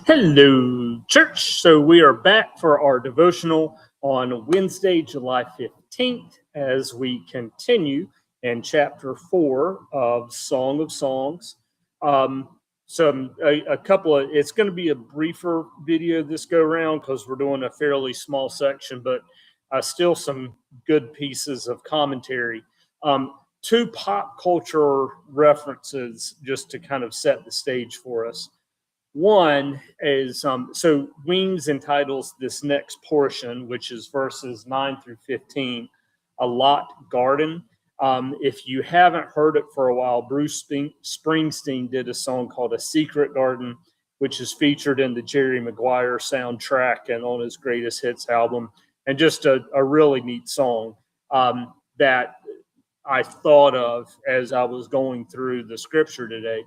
Hello, church. So we are back for our devotional on Wednesday, July 15th, as we continue in chapter 4 of Song of Songs. A couple of, it's going to be a briefer video this go around because we're doing a fairly small section, but still some good pieces of commentary. Two pop culture references just to kind of set the stage for us. One is so Weems entitles this next portion, which is verses 9 through 15, A Lot Garden. If you haven't heard it for a while, Bruce Springsteen did a song called A Secret Garden, which is featured in the Jerry Maguire soundtrack and on his Greatest Hits album, and just a really neat song that I thought of as I was going through the scripture today.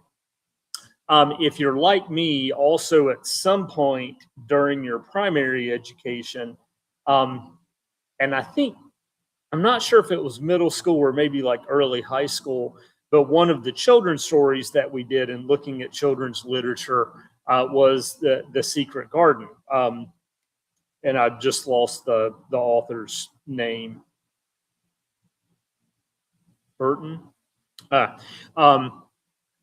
If you're like me, also at some point during your primary education, and I'm not sure if it was middle school or maybe like early high school, but one of the children's stories that we did in looking at children's literature was the Secret Garden. And I just lost the author's name. Burton?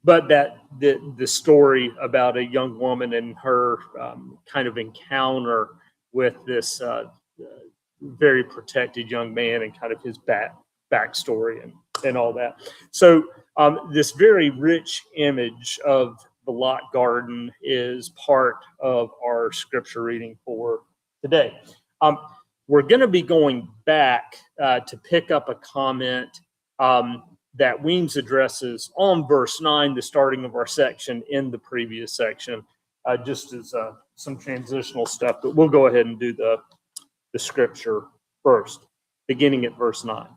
But that the story about a young woman and her kind of encounter with this very protected young man and kind of his backstory and all that. So this very rich image of the Lot Garden is part of our scripture reading for today. We're going to be going back to pick up a comment that Weems addresses on verse 9, the starting of our section in the previous section, just as some transitional stuff. But we'll go ahead and do the scripture first, beginning at verse 9.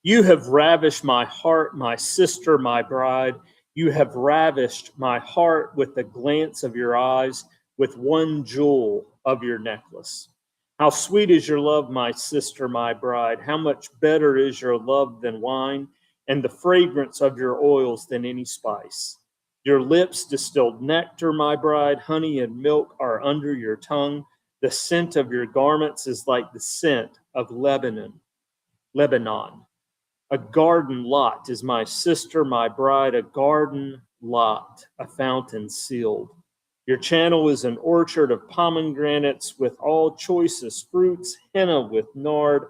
You have ravished my heart, my sister, my bride. You have ravished my heart with the glance of your eyes, with one jewel of your necklace. How sweet is your love, my sister, my bride. How much better is your love than wine, and the fragrance of your oils than any spice. Your lips distilled nectar, my bride. Honey and milk are under your tongue. The scent of your garments is like the scent of Lebanon. A garden lot is my sister, my bride, a garden lot, a fountain sealed. Your channel is an orchard of pomegranates with all choicest fruits, henna with nard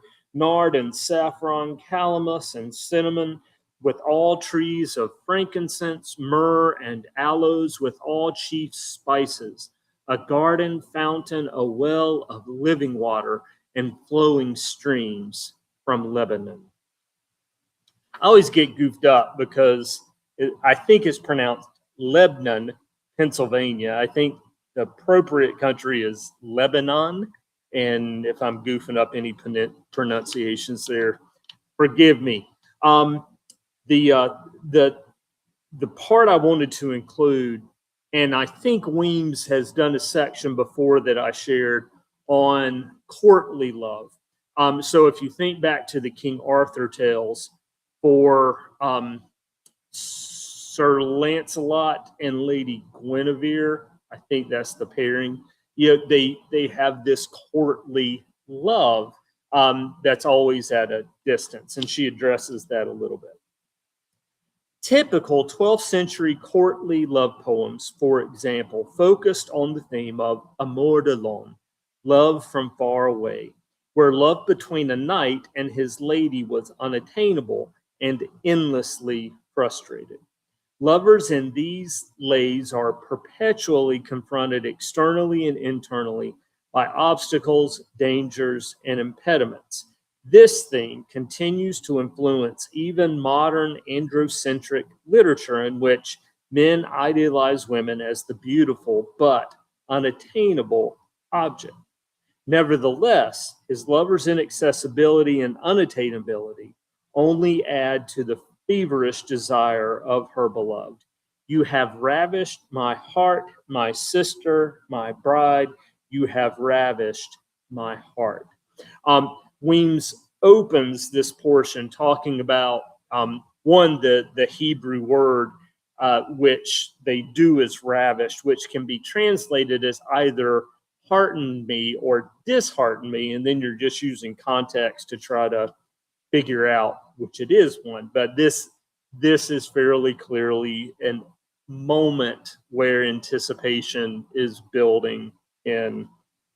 and saffron, calamus and cinnamon, with all trees of frankincense, myrrh, and aloes, with all chief spices, a garden fountain, a well of living water, and flowing streams from Lebanon. I always get goofed up because I think it's pronounced Lebanon, Pennsylvania. I think the appropriate country is Lebanon. And if I'm goofing up any pronunciations there, forgive me. The part I wanted to include, and I think Weems has done a section before that I shared on courtly love. So if you think back to the King Arthur tales for Sir Lancelot and Lady Guinevere, I think that's the pairing. They have this courtly love that's always at a distance, and she addresses that a little bit. Typical 12th century courtly love poems, for example, focused on the theme of amour de loin, love from far away, where love between a knight and his lady was unattainable and endlessly frustrated. Lovers in these lays are perpetually confronted externally and internally by obstacles, dangers, and impediments. This theme continues to influence even modern androcentric literature in which men idealize women as the beautiful but unattainable object. Nevertheless, his lover's inaccessibility and unattainability only add to the feverish desire of her beloved. You have ravished my heart, my sister, my bride. You have ravished my heart. Weems opens this portion talking about one, the Hebrew word which they do as ravished, which can be translated as either hearten me or dishearten me. And then you're just using context to try to figure out which it is one. But this is fairly clearly a moment where anticipation is building in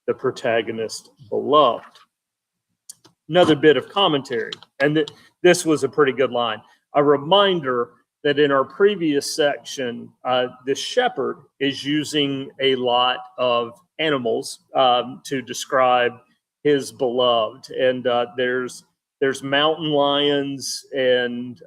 the protagonist beloved. Another bit of commentary, and this was a pretty good line. A reminder that in our previous section, the shepherd is using a lot of animals to describe his beloved, and there's mountain lions and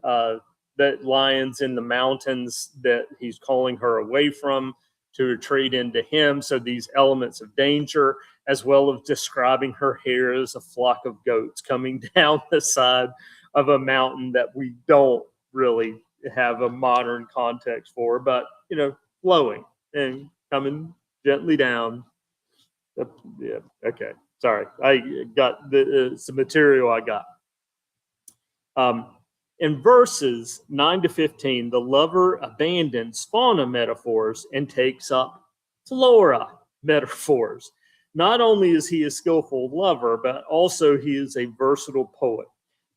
that lions in the mountains that he's calling her away from to retreat into him. So these elements of danger, as well as describing her hair as a flock of goats coming down the side of a mountain that we don't really have a modern context for, but flowing and coming gently down. Yeah, okay. Sorry, I got some material I got. In verses 9 to 15, the lover abandons fauna metaphors and takes up flora metaphors. Not only is he a skillful lover, but also he is a versatile poet.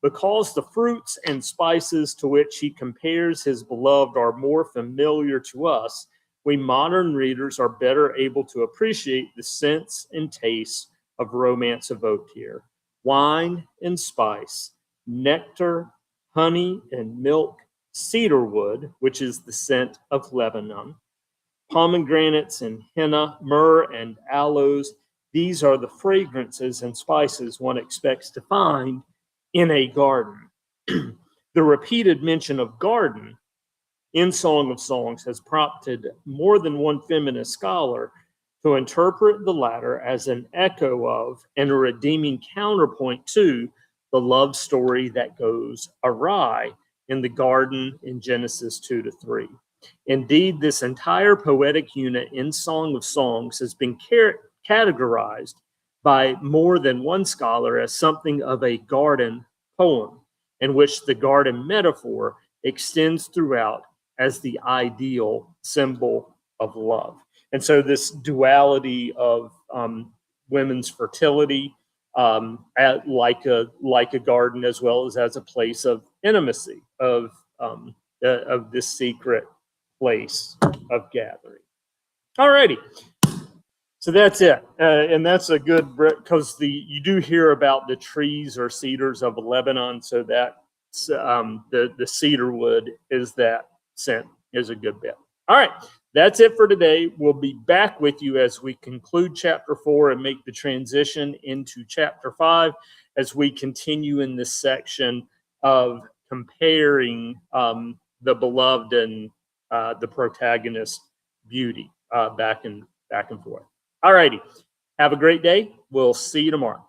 Because the fruits and spices to which he compares his beloved are more familiar to us, we modern readers are better able to appreciate the sense and taste of romance evoked here. Wine and spice, nectar, honey and milk, cedarwood, which is the scent of Lebanon, pomegranates and henna, myrrh and aloes. These are the fragrances and spices one expects to find in a garden. The repeated mention of garden in Song of Songs has prompted more than one feminist scholar to interpret the latter as an echo of and a redeeming counterpoint to the love story that goes awry in the garden in Genesis 2 to 3. Indeed, this entire poetic unit in Song of Songs has been categorized by more than one scholar as something of a garden poem, in which the garden metaphor extends throughout as the ideal symbol of love. And so this duality of women's fertility, like a garden, as well as a place of intimacy, of this secret place of gathering. All righty. So that's it, and that's a good, because you do hear about the trees or cedars of Lebanon. So that the cedar wood is that scent is a good bit. All right, that's it for today. We'll be back with you as we conclude chapter 4 and make the transition into chapter 5 as we continue in this section of comparing the beloved and the protagonist beauty back and forth. All righty. Have a great day. We'll see you tomorrow.